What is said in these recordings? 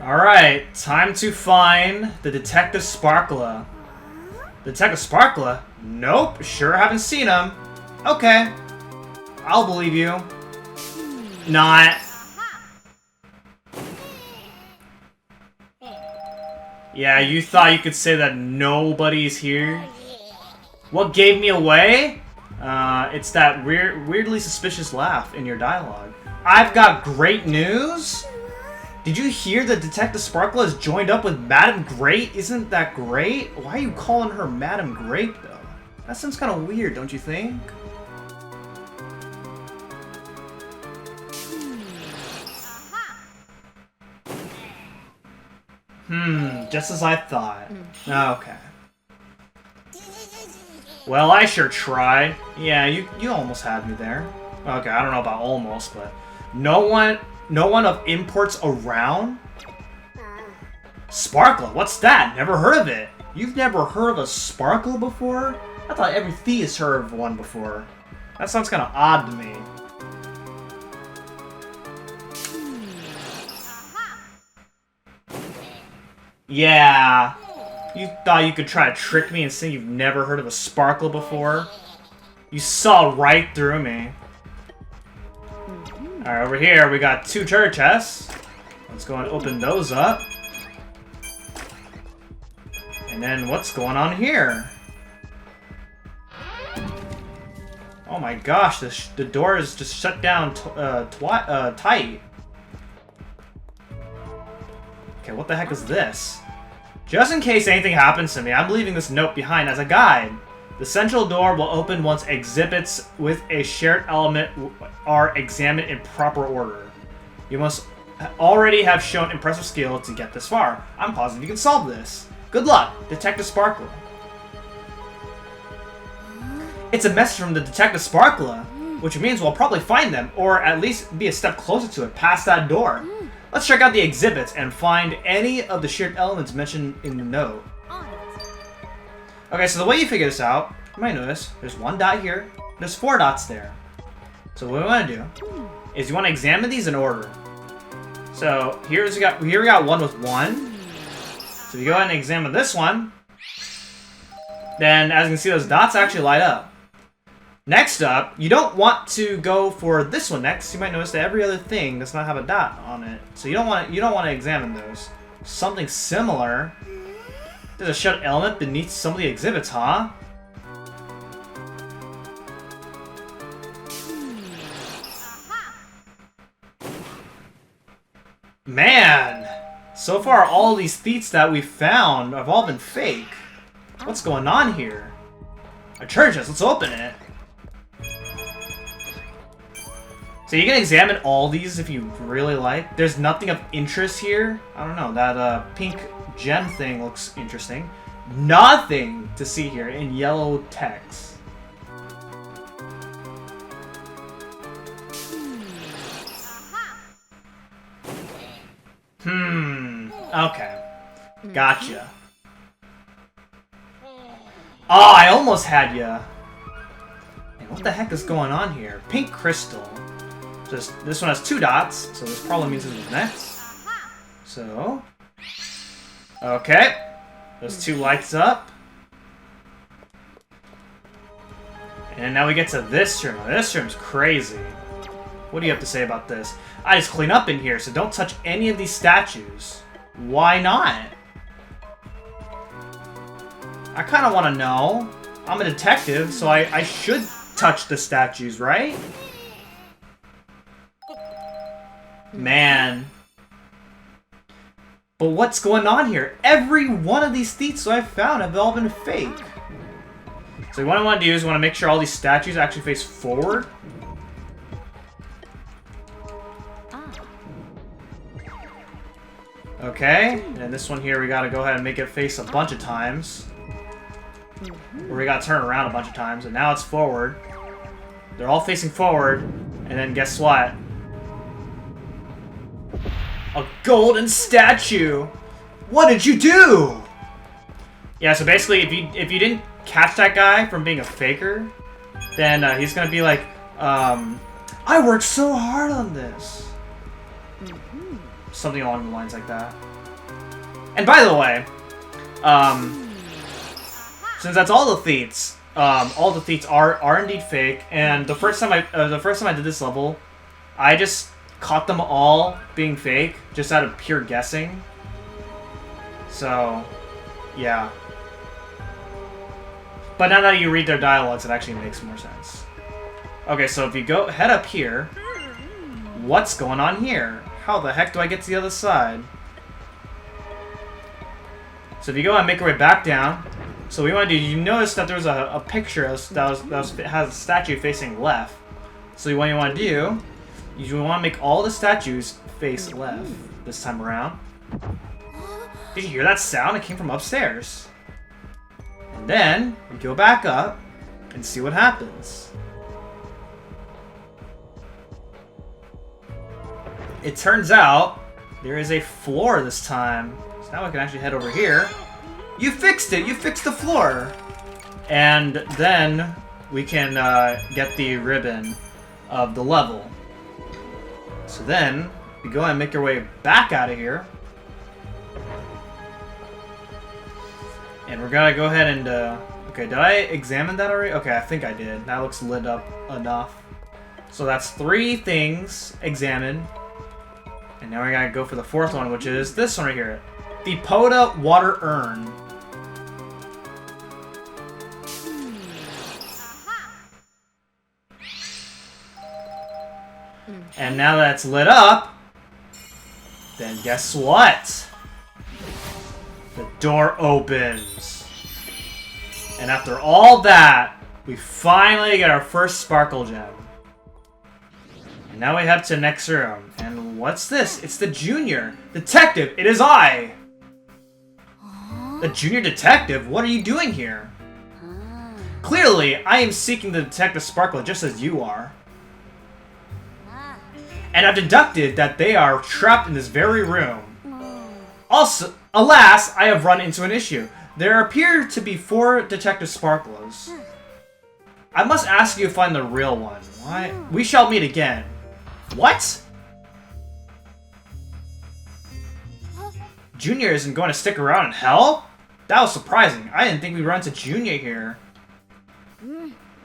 Alright, time to find the Detective Sparkler. Detective Sparkler? Nope, sure haven't seen him. Okay, I'll believe you. Not. Yeah, you thought you could say that nobody's here? What gave me away? It's that weirdly suspicious laugh in your dialogue. I've got great news? Did you hear that Detective Sparkle has joined up with Madam Great? Isn't that great? Why are you calling her Madam Great, though? That sounds kind of weird, don't you think? Just as I thought. Okay. Well, I sure tried. Yeah, you almost had me there. Okay, I don't know about almost, but no one of imports around? Sparkle? What's that? Never heard of it. You've never heard of a Sparkle before? I thought every thief has heard of one before. That sounds kind of odd to me. Yeah. You thought you could try to trick me and say you've never heard of a Sparkle before? You saw right through me. Alright, over here we got 2 treasure chests. Let's go and open those up. And then what's going on here? Oh my gosh, the door is just shut down tight. Okay, what the heck is this? Just in case anything happens to me, I'm leaving this note behind as a guide. The central door will open once exhibits with a shared element are examined in proper order. You must already have shown impressive skill to get this far. I'm positive you can solve this. Good luck, Detective Sparkler. It's a message from the Detective Sparkler, which means we'll probably find them, or at least be a step closer to it past that door. Let's check out the exhibits and find any of the shared elements mentioned in the note. Okay, so the way you figure this out, you might notice, there's 1 dot here, there's 4 dots there. So what we want to do is you want to examine these in order. So here we got one with 1. So if you go ahead and examine this one, then as you can see, those dots actually light up. Next up, you don't want to go for this one next. You might notice that every other thing does not have a dot on it. So you don't want to examine those. Something similar. There's a shared element beneath some of the exhibits, huh? Man! So far, all these thieves that we've found have all been fake. What's going on here? A treasure chest, let's open it. So you can examine all these if you really like. There's nothing of interest here. I don't know, that pink gem thing looks interesting. Nothing to see here in yellow text. Okay. Gotcha. Oh, I almost had ya. Man, what the heck is going on here? Pink crystal. This one has 2 dots, so this probably means this is next. So, okay, those 2 lights up, and now we get to this room. This room's crazy. What do you have to say about this? I just clean up in here, so don't touch any of these statues. Why not? I kind of want to know. I'm a detective, so I should touch the statues, right? Man. But what's going on here? Every one of these thieves I've found have all been fake. So what I want to do is I want to make sure all these statues actually face forward. Okay, and this one here we gotta go ahead and make it face a bunch of times. Or we gotta turn around a bunch of times, and now it's forward. They're all facing forward, and then guess what? A golden statue! What did you do? Yeah, so basically, if you didn't catch that guy from being a faker, then he's gonna be like, I worked so hard on this. Something along the lines like that. And by the way, since that's all the Theets are indeed fake. And the first time I did this level, I just caught them all being fake, just out of pure guessing. So, yeah. But now that you read their dialogues, it actually makes more sense. Okay, so if you head up here, what's going on here? How the heck do I get to the other side? So if you go and make your way back down, so what you want to do, you notice that there's a picture that has a statue facing left. So what you want to do, you want to make all the statues face left this time around. Did you hear that sound? It came from upstairs. And then, we go back up and see what happens. It turns out there is a floor this time. So now I can actually head over here. You fixed it! You fixed the floor! And then we can get the ribbon of the level. So then, we go and make our way back out of here. And we're gonna go ahead and, okay, did I examine that already? Okay, I think I did. That looks lit up enough. So that's 3 things examined. And now we're gonna go for the 4th one, which is this one right here. The Poda Water Urn. And now that it's lit up, then guess what? The door opens. And after all that, we finally get our first sparkle gem. And now we head to the next room. And what's this? It's the junior detective. It is I. The junior detective? What are you doing here? Clearly, I am seeking the Detective Sparkle just as you are. And I've deducted that they are trapped in this very room. Also, alas, I have run into an issue. There appear to be 4 Detective Sparklers. I must ask you to find the real one. Why? We shall meet again. What? Junior isn't going to stick around in hell? That was surprising. I didn't think we'd run into Junior here.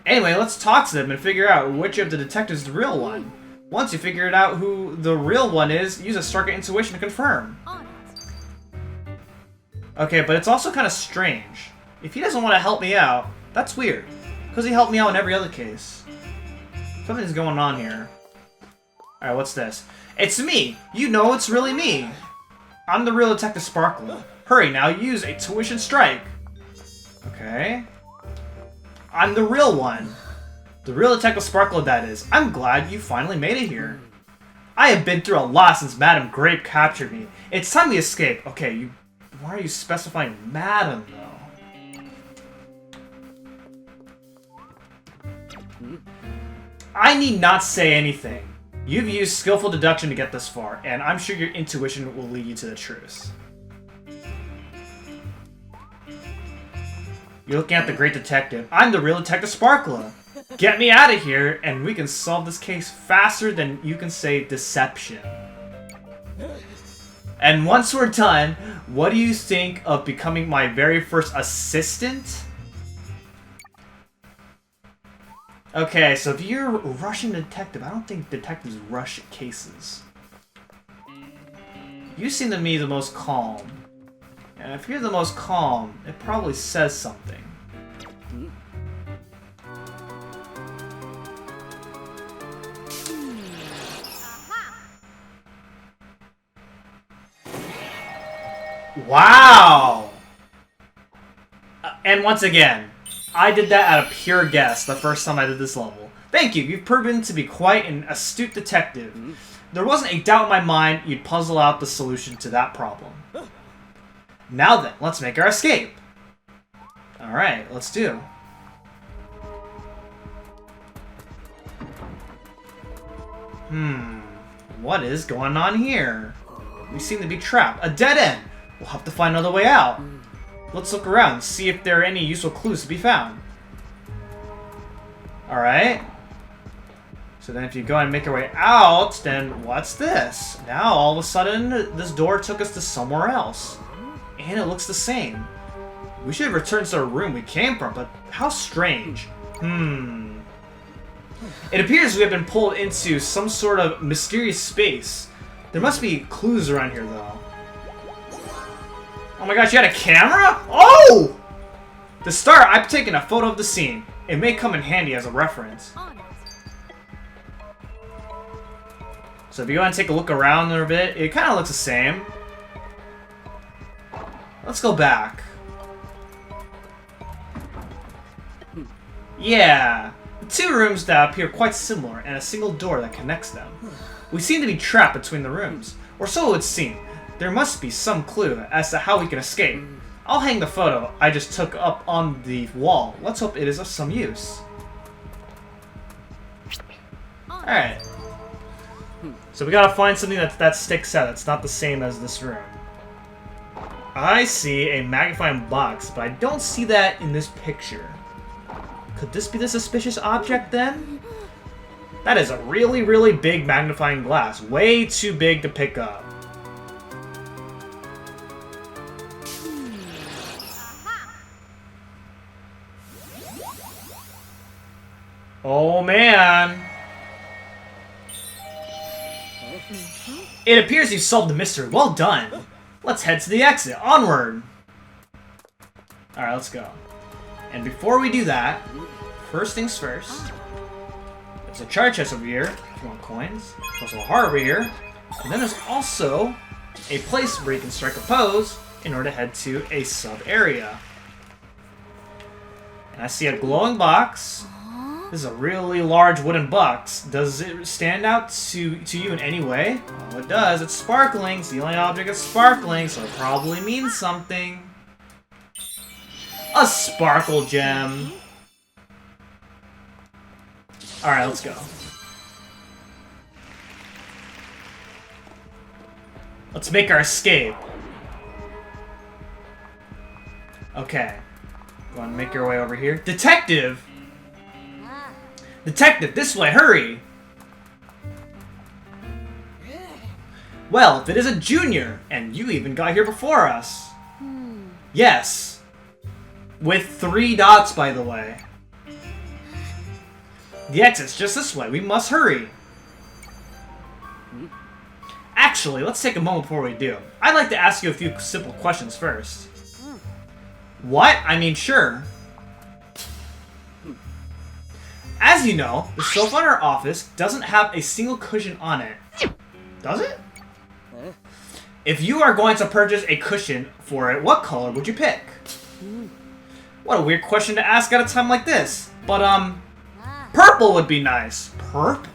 Anyway, let's talk to them and figure out which of the detectives is the real one. Once you figure out who the real one is, use a Stargate intuition to confirm. Okay, but it's also kind of strange. If he doesn't want to help me out, that's weird. Because he helped me out in every other case. Something's going on here. Alright, what's this? It's me! You know it's really me! I'm the real Detective Sparkler. Hurry now, use a tuition strike. Okay. I'm the real one. The real Detective Sparkler, that is. I'm glad you finally made it here. I have been through a lot since Madame Grape captured me. It's time we escape. Okay, why are you specifying Madame, though? I need not say anything. You've used skillful deduction to get this far, and I'm sure your intuition will lead you to the truth. You're looking at the Great Detective. I'm the real Detective Sparkler. Get me out of here, and we can solve this case faster than you can say deception. And once we're done, what do you think of becoming my very first assistant? Okay, so if you're rushing the detective, I don't think detectives rush cases. You seem to me the most calm. And if you're the most calm, it probably says something. Wow! And once again, I did that out of pure guess the first time I did this level. Thank you, you've proven to be quite an astute detective. There wasn't a doubt in my mind you'd puzzle out the solution to that problem. Now then, let's make our escape. Alright, let's do. What is going on here? We seem to be trapped. A dead end! We'll have to find another way out. Let's look around and see if there are any useful clues to be found. Alright. So then if you go and make your way out, then what's this? Now all of a sudden, this door took us to somewhere else. And it looks the same. We should return to the room we came from, but how strange. It appears we have been pulled into some sort of mysterious space. There must be clues around here, though. Oh my gosh, you had a camera? Oh! To start, I've taken a photo of the scene. It may come in handy as a reference. So if you go and take a look around there a bit, it kind of looks the same. Let's go back. Yeah. Two rooms that appear quite similar, and a single door that connects them. We seem to be trapped between the rooms, or so it would seem. There must be some clue as to how we can escape. I'll hang the photo I just took up on the wall. Let's hope it is of some use. Alright. So we gotta find something that sticks out. It's not the same as this room. I see a magnifying box, but I don't see that in this picture. Could this be the suspicious object then? That is a really, really big magnifying glass. Way too big to pick up. Oh man. It appears you've solved the mystery. Well done. Let's head to the exit. Onward. Alright, let's go. And before we do that, first things first, there's a charge chest over here if you want coins. There's also a heart over here. And then there's also a place where you can strike a pose in order to head to a sub area. And I see a glowing box. This is a really large wooden box. Does it stand out to you in any way? Oh, it does. It's sparkling. It's the only object that's sparkling, so it probably means something. A sparkle gem. Alright, let's go. Let's make our escape. Okay. Go on, make your way over here. Detective! Detective, this way, hurry! Well, if it isn't Junior, and you even got here before us. Yes. With 3 dots, by the way. The exit's just this way. We must hurry. Actually, let's take a moment before we do. I'd like to ask you a few simple questions first. What? I mean, sure. As you know, the sofa in our office doesn't have a single cushion on it. Does it? If you are going to purchase a cushion for it, what color would you pick? What a weird question to ask at a time like this. But, purple would be nice. Purple?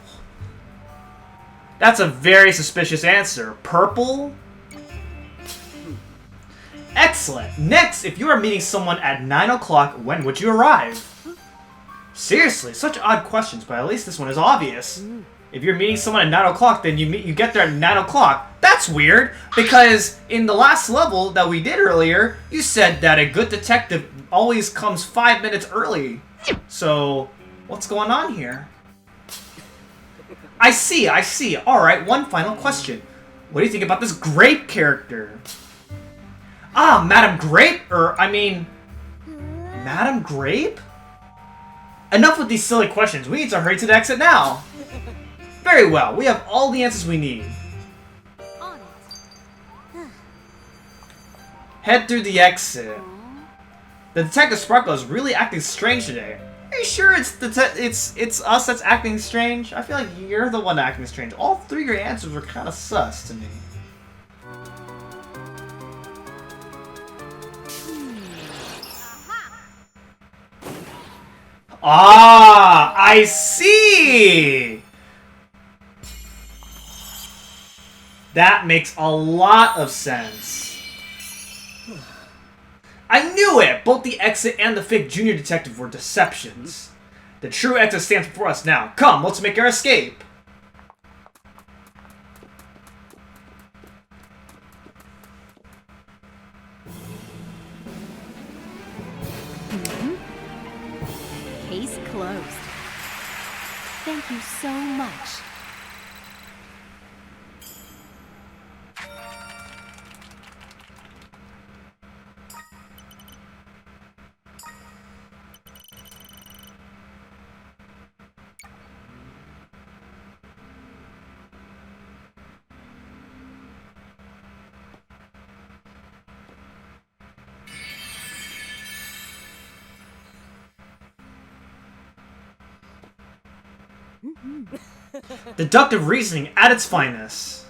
That's a very suspicious answer. Purple? Excellent. Next, if you are meeting someone at 9 o'clock, when would you arrive? Seriously, such odd questions, but at least this one is obvious. If you're meeting someone at 9 o'clock, then you get there at 9 o'clock. That's weird, because in the last level that we did earlier, you said that a good detective always comes 5 minutes early. So, what's going on here? I see. Alright, one final question. What do you think about this Grape character? Ah, Madam Grape? Madam Grape? Enough with these silly questions. We need to hurry to the exit now. Very well. We have all the answers we need. Head through the exit. The Detective Sparkle is really acting strange today. Are you sure it's us that's acting strange? I feel like you're the one acting strange. All 3 of your answers were kind of sus to me. Ah, I see! That makes a lot of sense. I knew it! Both the exit and the fake junior detective were deceptions. The true exit stands before us now. Come, let's make our escape. Case closed. Thank you so much. Deductive reasoning at its finest.